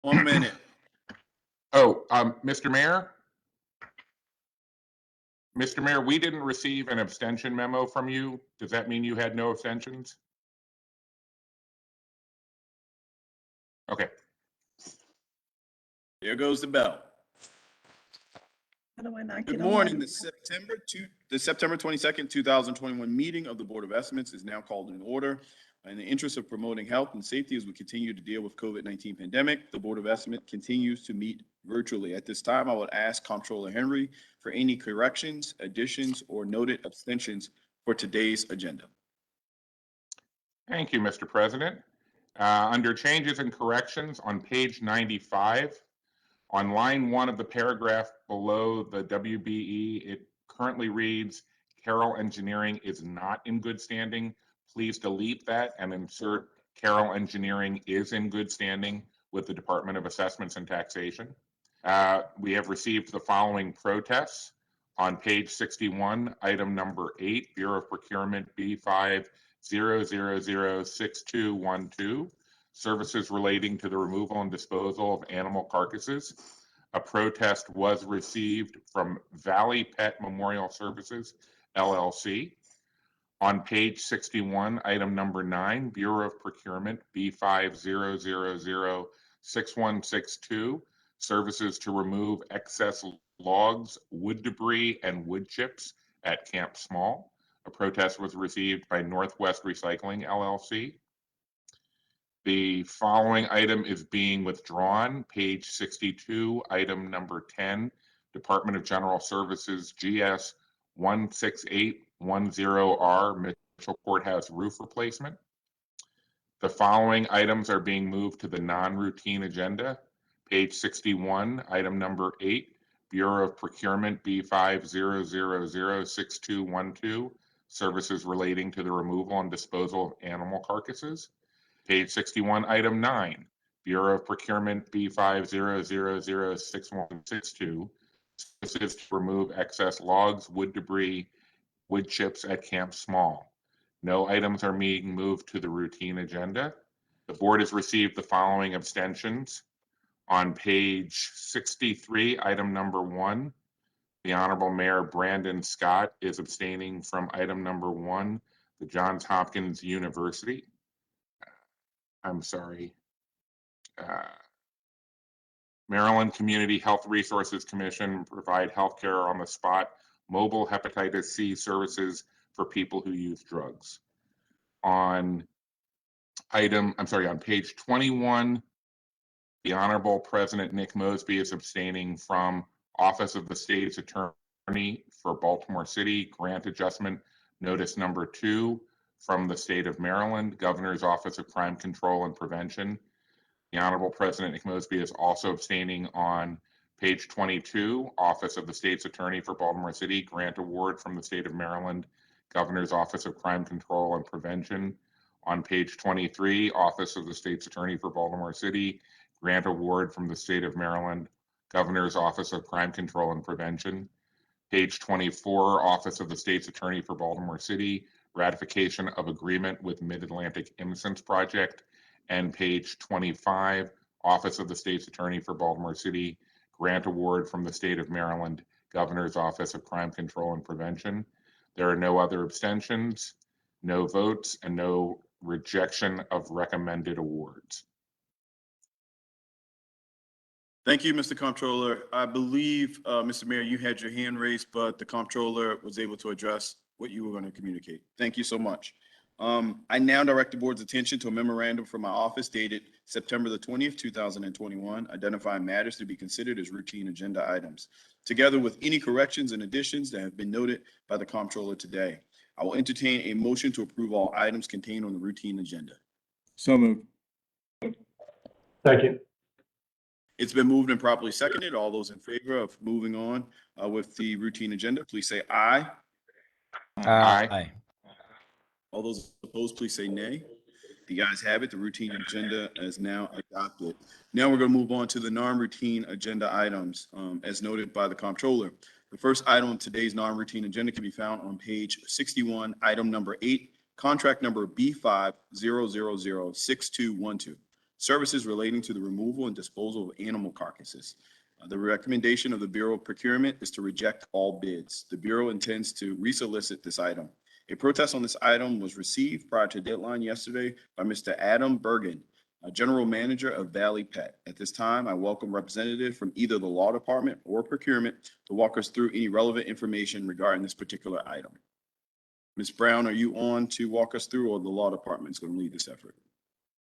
1 minute. Oh, Mr. Mayor? Mr. Mayor, we didn't receive an abstention memo from you. Does that mean you had no abstentions? Okay. There goes the bell. How do I not Good get morning. on? The September 22nd, 2021 meeting of the Board of Estimates is now called in order. In the interest of promoting health and safety as we continue to deal with COVID-19 pandemic, the Board of Estimates continues to meet virtually. At this time, I would ask Comptroller Henry for any corrections, additions, or noted abstentions for today's agenda. Thank you, Mr. President. Under changes and corrections on page 95, on line 1 of the paragraph below the WBE, it currently reads, Carroll Engineering is not in good standing. Please delete that and insert Carroll Engineering is in good standing with the Department of Assessments and Taxation. We have received the following protests. On page 61, item number 8, Bureau of Procurement B50006212, services relating to the removal and disposal of animal carcasses. A protest was received from Valley Pet Memorial Services, LLC. On page 61, item number 9, Bureau of Procurement B50006162, services to remove excess logs, wood debris, and wood chips at Camp Small. A protest was received by Northwest Recycling, LLC. The following item is being withdrawn. Page 62, item number 10, Department of General Services GS 16810R, Mitchell Courthouse roof replacement. The following items are being moved to the non-routine agenda. Page 61, item number 8, Bureau of Procurement B50006212, services relating to the removal and disposal of animal carcasses. Page 61, item 9, Bureau of Procurement B50006162, services to remove excess logs, wood debris, wood chips at Camp Small. No items are being moved to the routine agenda. The board has received the following abstentions. On page 63, item number 1, the Honorable Mayor Brandon Scott is abstaining from item number 1, the Johns Hopkins University. I'm sorry. Maryland Community Health Resources Commission provide healthcare on the spot, mobile hepatitis C services for people who use drugs. On page 21, the Honorable President Nick Mosby is abstaining from Office of the State's Attorney for Baltimore City, grant adjustment notice number 2 from the state of Maryland, Governor's Office of Crime Control and Prevention. The Honorable President Nick Mosby is also abstaining on page 22, Office of the State's Attorney for Baltimore City, grant award from the state of Maryland, Governor's Office of Crime Control and Prevention. On page 23, Office of the State's Attorney for Baltimore City, grant award from the state of Maryland, Governor's Office of Crime Control and Prevention. Page 24, Office of the State's Attorney for Baltimore City, ratification of agreement with Mid-Atlantic Innocence Project. And page 25, Office of the State's Attorney for Baltimore City, grant award from the state of Maryland, Governor's Office of Crime Control and Prevention. There are no other abstentions, no votes, and no rejection of recommended awards. Thank you, Mr. Comptroller. I believe, Mr. Mayor, you had your hand raised, but the Comptroller was able to address what you were going to communicate. Thank you so much. I now direct the board's attention to a memorandum from my office dated September the 20th, 2021, identifying matters to be considered as routine agenda items, together with any corrections and additions that have been noted by the Comptroller today. I will entertain a motion to approve all items contained on the routine agenda. So moved. Second. It's been moved and properly seconded. All those in favor of moving on with the routine agenda, please say aye. Aye. All those opposed, please say nay. The ayes have it. The routine agenda is now adopted. Now we're going to move on to the non-routine agenda items as noted by the Comptroller. The first item on today's non-routine agenda can be found on page 61, item number 8, contract number B50006212. services relating to the removal and disposal of animal carcasses. The recommendation of the Bureau of Procurement is to reject all bids. The Bureau intends to resolicit this item. A protest on this item was received prior to deadline yesterday by Mr. Adam Bergen, General Manager of Valley Pet. At this time, I welcome representative from either the Law Department or Procurement to walk us through any relevant information regarding this particular item. Ms. Brown, are you on to walk us through, or the Law Department is going to lead this effort?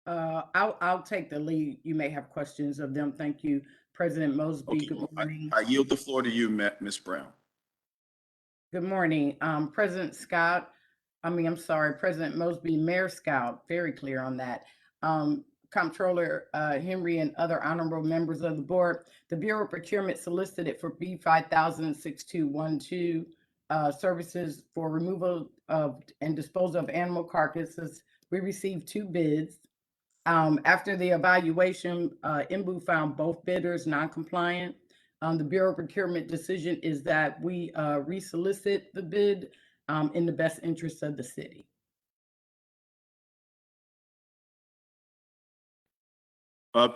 I'll take the lead. You may have questions of them. Thank you, President Mosby. Okay, Good morning. I yield the floor to you, Ms. Brown. Good morning, President Mosby, Mayor Scout, very clear on that. Comptroller Henry and other honorable members of the board. The Bureau of Procurement solicited for B506212 services for removal of and disposal of animal carcasses. We received 2 bids. After the evaluation, MBU found both bidders non-compliant. The Bureau of Procurement decision is that we resolicit the bid in the best interest of the city.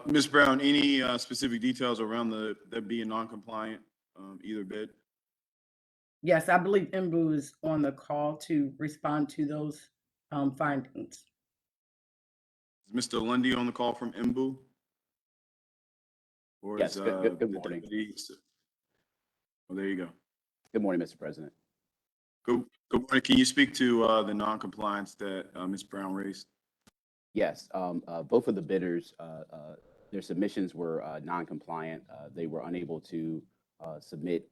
Ms. Brown, any specific details around that being non-compliant, either bid? Yes, I believe MBU is on the call to respond to those findings. Is Mr. Lundy on the call from MBU? Or Yes, is, good the morning. deputy- Oh, there you go. Good morning, Mr. President. Good morning. Can you speak to the non-compliance that Ms. Brown raised? Yes, both of the bidders, their submissions were non-compliant. They were unable to submit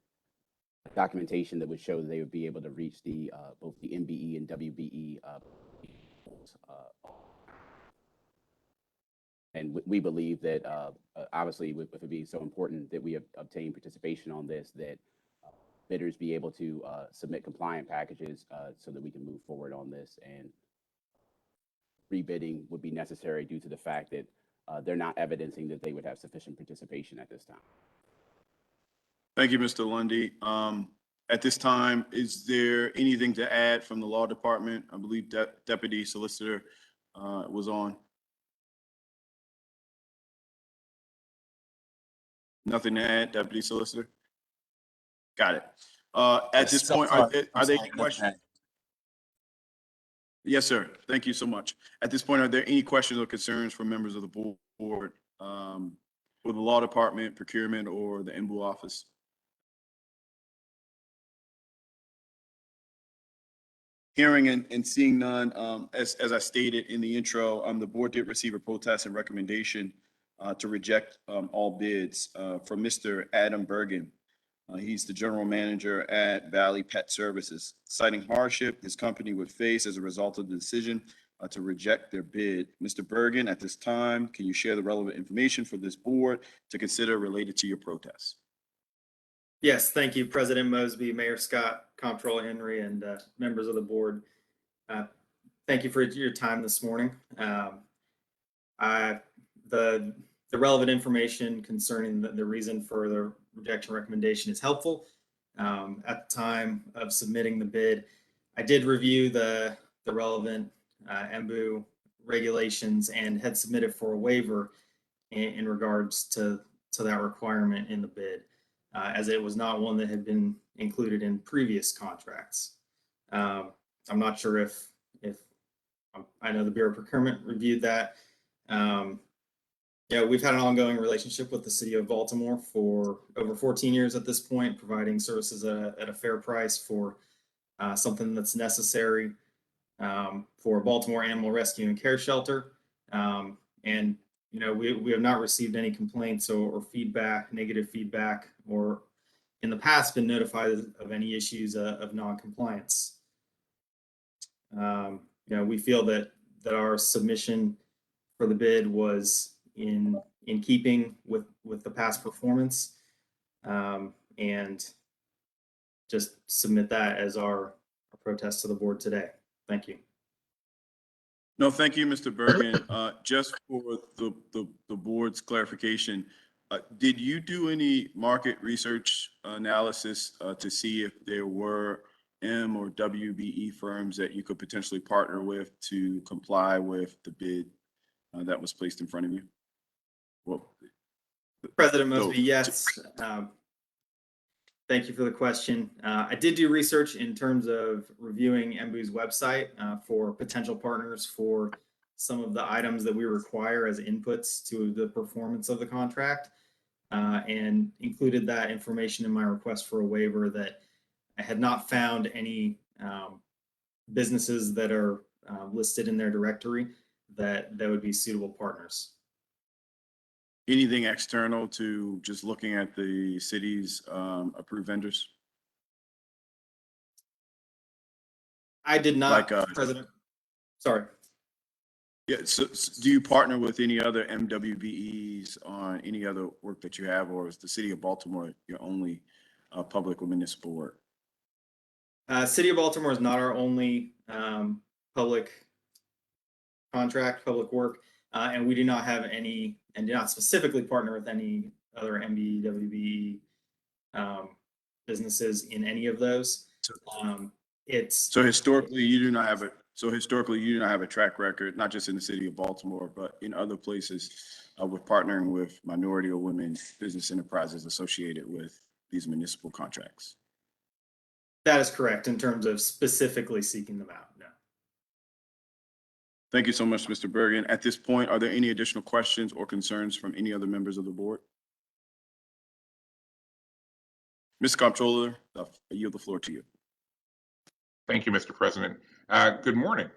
documentation that would show that they would be able to reach the both the MBE and WBE goals. And we believe that obviously with it being so important that we obtain participation on this, that bidders be able to submit compliant packages so that we can move forward on this, and rebidding would be necessary due to the fact that they're not evidencing that they would have sufficient participation at this time. Thank you, Mr. Lundy. At this time, is there anything to add from the Law Department? I believe Deputy Solicitor was on. Nothing to add, Deputy Solicitor? Got it. At this point, are there any questions? Yes, sir. Thank you so much. At this point, are there any questions or concerns from members of the board for the Law Department, Procurement, or the MBU office? Hearing and seeing none, as I stated in the intro, the board did receive a protest and recommendation to reject all bids from Mr. Adam Bergen. He's the general manager at Valley Pet Services. Citing hardship his company would face as a result of the decision to reject their bid. Mr. Bergen, at this time, can you share the relevant information for this board to consider related to your protest? Yes, thank you, President Mosby, Mayor Scott, Comptroller Henry, and members of the board. Thank you for your time this morning. The relevant information concerning the reason for the rejection recommendation is helpful. At the time of submitting the bid, I did review the relevant MBU regulations and had submitted for a waiver in regards to that requirement in the bid, as it was not one that had been included in previous contracts. I'm not sure if I know the Bureau of Procurement reviewed that. Yeah, we've had an ongoing relationship with the city of Baltimore for over 14 years at this point, providing services at a fair price for something that's necessary for Baltimore Animal Rescue and Care Shelter. And we have not received any complaints or feedback, negative feedback, or in the past been notified of any issues of non-compliance. We feel that our submission for the bid was in keeping with the past performance, and just submit that as our protest to the board today. Thank you. No, thank you, Mr. Bergen. Just for the board's clarification, did you do any market research analysis to see if there were M or WBE firms that you could potentially partner with to comply with the bid that was placed in front of you? Well, President So, Mosby, yes. Thank you for the question. I did do research in terms of reviewing Embu's website for potential partners for some of the items that we require as inputs to the performance of the contract, and included that information in my request for a waiver that I had not found any businesses that are listed in their directory that would be suitable partners. anything external to just looking at the city's approved vendors? I did not, Like, President. Sorry. Yeah, so do you partner with any other MWBEs on any other work that you have, or is the city of Baltimore your only public or municipal work? City of Baltimore is not our only public contract, public work, and we do not have any, and do not specifically partner with any other MBWB businesses in any of those. It's So historically, you do not have a track record, not just in the city of Baltimore, but in other places with partnering with minority or women business enterprises associated with these municipal contracts. that is correct in terms of specifically seeking them out. No. Thank you so much, Mr. Bergen. At this point, are there any additional questions or concerns from any other members of the board? Ms. Comptroller, I yield the floor to you. Thank you, Mr. President. Good morning.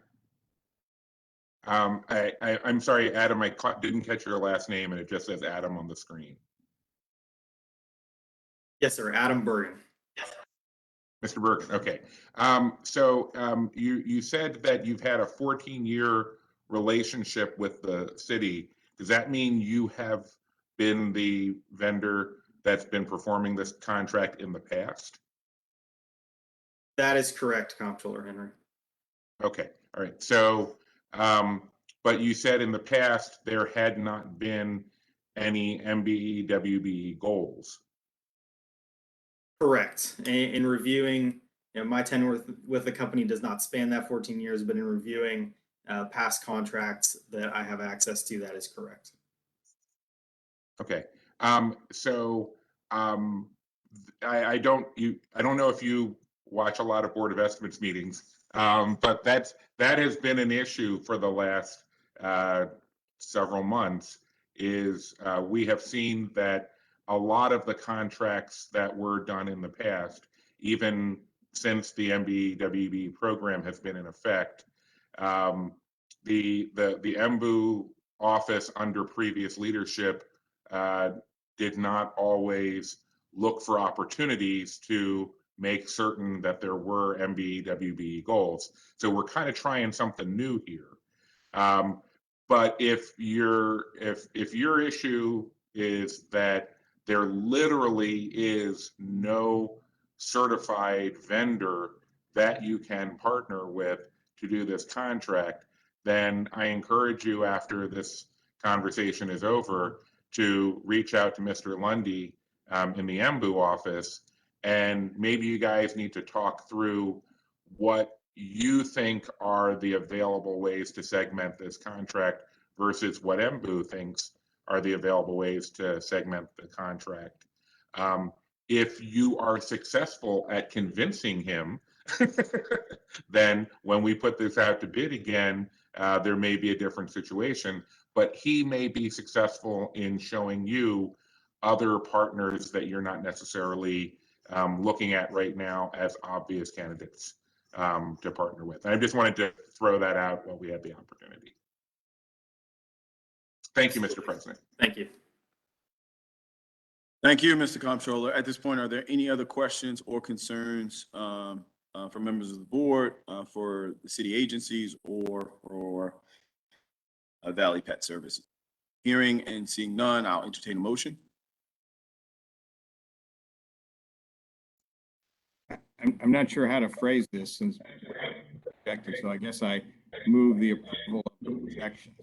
I'm sorry, Adam, I didn't catch your last name and it just says Adam on the screen. Yes, sir. Adam Bergen. Mr. Bergen, okay. You said that you've had a 14-year relationship with the city. Does that mean you have been the vendor that's been performing this contract in the past? That is correct, Comptroller Henry. Okay, all right. But you said in the past there had not been any MBE-WBE goals. Correct. In reviewing, my tenure with the company does not span that 14 years, but in reviewing past contracts that I have access to, that is correct. Okay. I don't know if you watch a lot of Board of Estimates meetings, but that has been an issue for the last several months. We have seen that a lot of the contracts that were done in the past, even since the MBE-WBE program has been in effect, the MBU office under previous leadership did not always look for opportunities to make certain that there were MBE-WBE goals. So we're kind of trying something new here. But if your issue is that there literally is no certified vendor that you can partner with to do this contract, then I encourage you, after this conversation is over, to reach out to Mr. Lundy in the MBU office, and maybe you guys need to talk through what you think are the available ways to segment this contract versus what MBU thinks are the available ways to segment the contract. If you are successful at convincing him, then when we put this out to bid again, there may be a different situation, but he may be successful in showing you other partners that you're not necessarily looking at right now as obvious candidates to partner with. I just wanted to throw that out while we had the opportunity. Thank you, Mr. President. Thank you. Thank you, Mr. Comptroller. At this point, are there any other questions or concerns from members of the board for the city agencies or Valley Pet Services? Hearing and seeing none, I'll entertain a motion. I'm not sure how to phrase this since objected, so I guess I move the approval of the projections.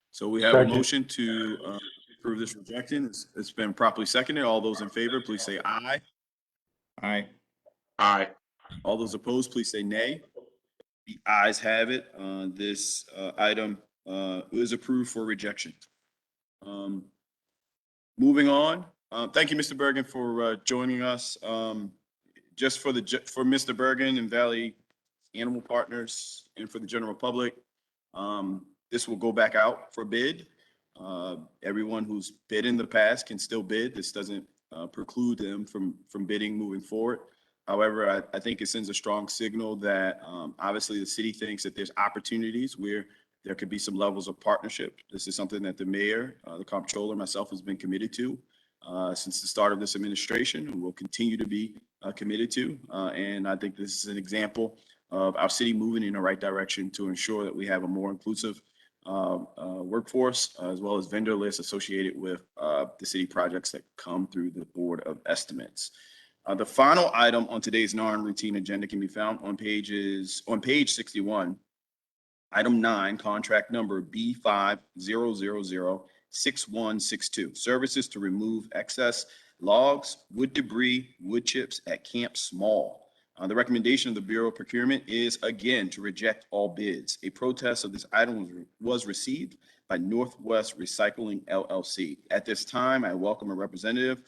So we have a motion to approve this rejection. It's been properly seconded. All those in favor, please say aye. Aye. Aye. All those opposed, please say nay. The ayes have it. This item is approved for rejection. Moving on, thank you, Mr. Bergen, for joining us. Just for Mr. Bergen and Valley Animal Partners and for the general public, this will go back out for bid. Everyone who's bid in the past can still bid. This doesn't preclude them from bidding moving forward. However, I think it sends a strong signal that obviously the city thinks that there's opportunities where there could be some levels of partnership. This is something that the mayor, the comptroller, myself has been committed to since the start of this administration and will continue to be committed to. And I think this is an example of our city moving in the right direction to ensure that we have a more inclusive workforce as well as vendor lists associated with the city projects that come through the Board of Estimates. The final item on today's non-routine agenda can be found on page 61. Item 9, contract number B50006162, services to remove excess logs, wood debris, wood chips at Camp Small. The recommendation of the Bureau of Procurement is again to reject all bids. A protest of this item was received by Northwest Recycling LLC. At this time, I welcome a representative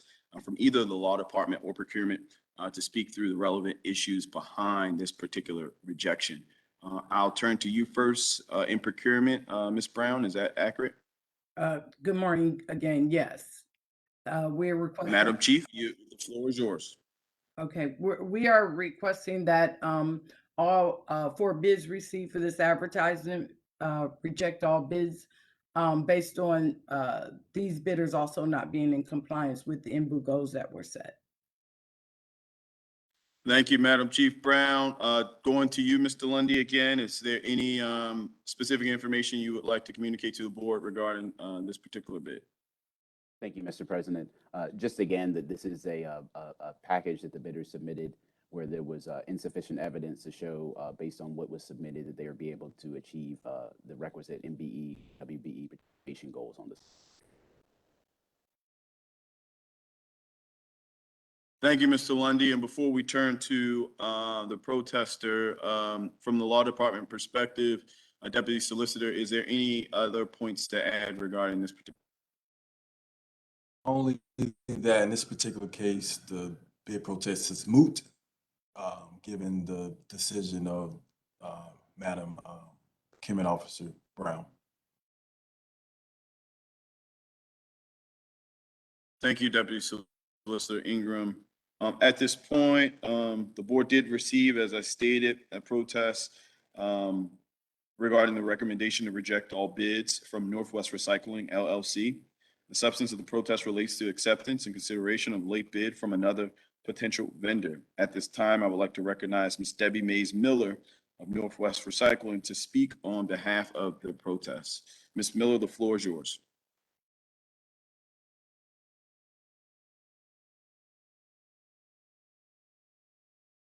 from either the law department or procurement to speak through the relevant issues behind this particular rejection. I'll turn to you first in procurement. Ms. Brown, is that accurate? Good morning again. Yes. We're requesting. Madam Chief, the floor is yours. Okay, we are requesting that all 4 bids received for this advertisement reject all bids based on these bidders also not being in compliance with the MBU goals that were set. Thank you, Madam Chief Brown. Going to you, Mr. Lundy, again, is there any specific information you would like to communicate to the board regarding this particular bid? Thank you, Mr. President. Just again, that this is a package that the bidders submitted where there was insufficient evidence to show based on what was submitted that they would be able to achieve the requisite MBE, WBE participation goals on this. Thank you, Mr. Lundy. And before we turn to the protester, from the law department perspective, Deputy Solicitor, is there any other points to add regarding this particular? Only that in this particular case, the bid protest is moot, given the decision of Madam Procurement Officer Brown. Thank you, Deputy Solicitor Ingram. At this point, the board did receive, as I stated, a protest regarding the recommendation to reject all bids from Northwest Recycling LLC. The substance of the protest relates to acceptance and consideration of late bid from another potential vendor. At this time, I would like to recognize Ms. Debbie Mays Miller of Northwest Recycling to speak on behalf of the protest. Ms. Miller, the floor is yours.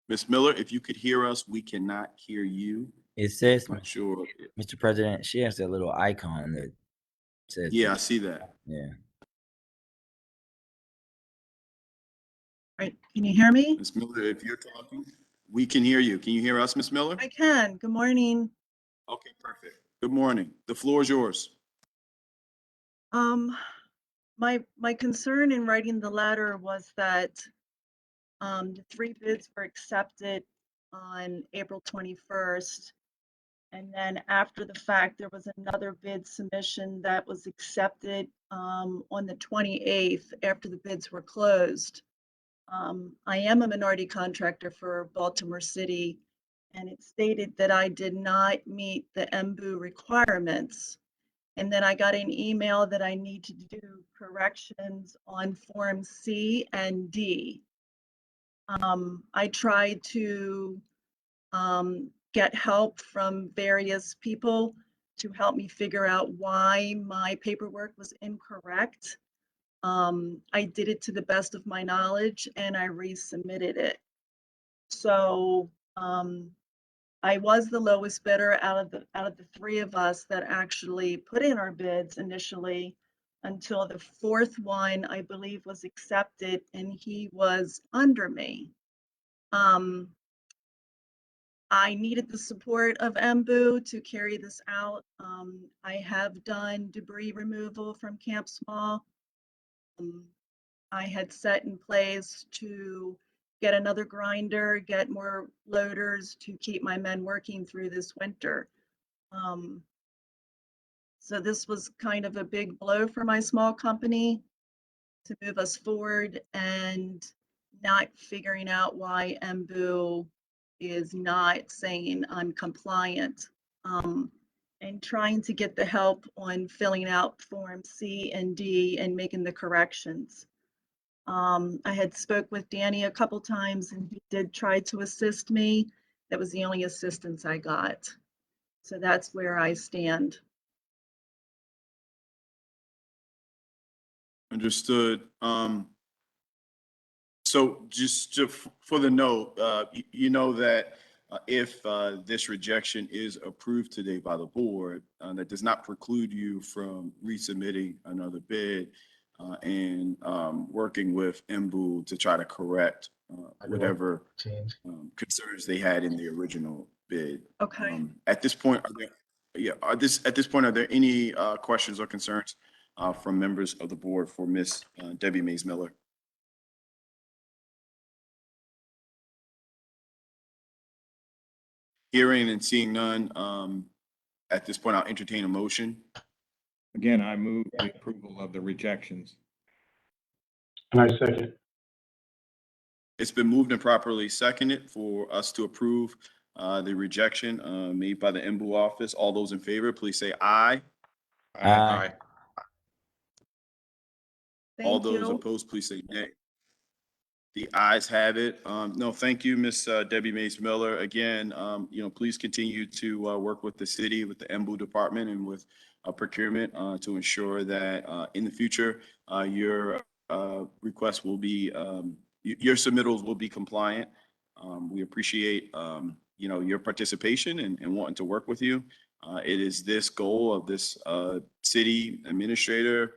Ms. Miller, if you could hear us, we cannot hear you. It says, Not sure. Mr. President, she has that little icon that says. Yeah, I see that. Yeah. Right, can you hear me? Ms. Miller, if you're talking, we can hear you. Can you hear us, Ms. Miller? I can. Good morning. Okay, perfect. Good morning. The floor is yours. My concern in writing the letter was that the 3 bids were accepted on April 21st. And then after the fact, there was another bid submission that was accepted on the 28th after the bids were closed. I am a minority contractor for Baltimore City, and it stated that I did not meet the MBU requirements. And then I got an email that I need to do corrections on Form C and D. I tried to get help from various people to help me figure out why my paperwork was incorrect. I did it to the best of my knowledge and I resubmitted it. So I was the lowest bidder out of the 3 of us that actually put in our bids initially, until the 4th one, I believe, was accepted, and he was under me. I needed the support of MBU to carry this out. I have done debris removal from Camp Small. I had set in place to get another grinder, get more loaders to keep my men working through this winter. So this was kind of a big blow for my small company to move us forward, and not figuring out why MBU is not saying I'm compliant, and trying to get the help on filling out Form C and D and making the corrections. I had spoke with Danny a couple times and he did try to assist me. That was the only assistance I got. So that's where I stand. Understood. So just for the note, you know that if this rejection is approved today by the board, that does not preclude you from resubmitting another bid and working with MBU to try to correct whatever concerns they had in the original bid. Okay. At this point, at this point, are there any questions or concerns from members of the board for Ms. Debbie Mays Miller? Hearing and seeing none, at this point, I'll entertain a motion. Again, I move the approval of the rejections. And I second. It's been moved and properly seconded for us to approve the rejection made by the MBU office. All those in favor, please say aye. Aye. All Thank those you. opposed, please say nay. The ayes have it. No, thank you, Ms. Debbie Mays Miller. Again, please continue to work with the city, with the MBU department, and with procurement to ensure that in the future your requests will be your submittals will be compliant. We appreciate your participation and wanting to work with you. It is this goal of this city administrator.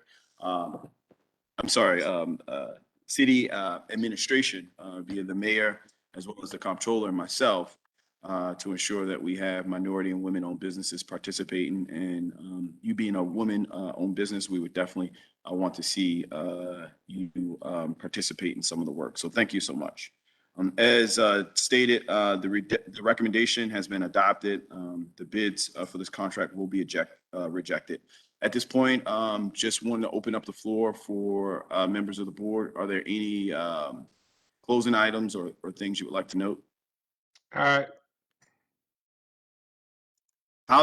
City administration via the mayor, as well as the comptroller and myself, to ensure that we have minority and women-owned businesses participating. And you being a woman-owned business, we would definitely want to see you participate in some of the work. So thank you so much. As stated, the recommendation has been adopted. The bids for this contract will be rejected. At this point, just wanted to open up the floor for members of the board. Are there any closing items or things you would like to note? How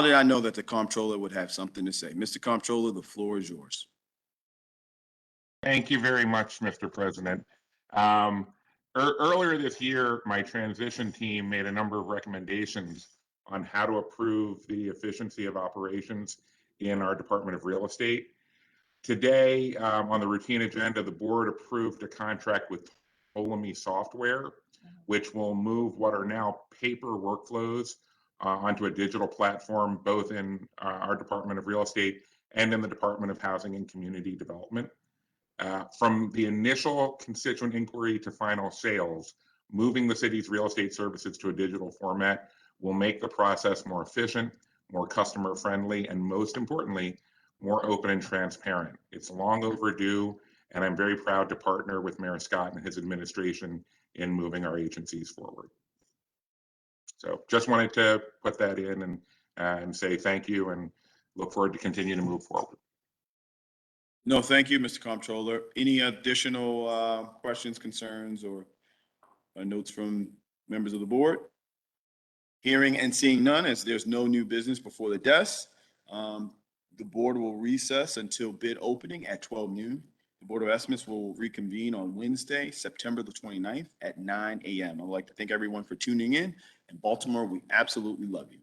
did I know that the comptroller would have something to say? Mr. Comptroller, the floor is yours. Thank you very much, Mr. President. Earlier this year, my transition team made a number of recommendations on how to improve the efficiency of operations in our Department of Real Estate. Today, on the routine agenda, the board approved a contract with Ptolemy Software, which will move what are now paper workflows onto a digital platform, both in our Department of Real Estate and in the Department of Housing and Community Development. From the initial constituent inquiry to final sales, moving the city's real estate services to a digital format will make the process more efficient, more customer friendly, and most importantly, more open and transparent. It's long overdue, and I'm very proud to partner with Mayor Scott and his administration in moving our agencies forward. So just wanted to put that in and say thank you and look forward to continue to move forward. No, thank you, Mr. Comptroller. Any additional questions, concerns, or notes from members of the board? Hearing and seeing none, as there's no new business before the desk, the board will recess until bid opening at 12 noon. The Board of Estimates will reconvene on Wednesday, September the 29th at 9 a.m. I'd like to thank everyone for tuning in. In Baltimore, we absolutely love you.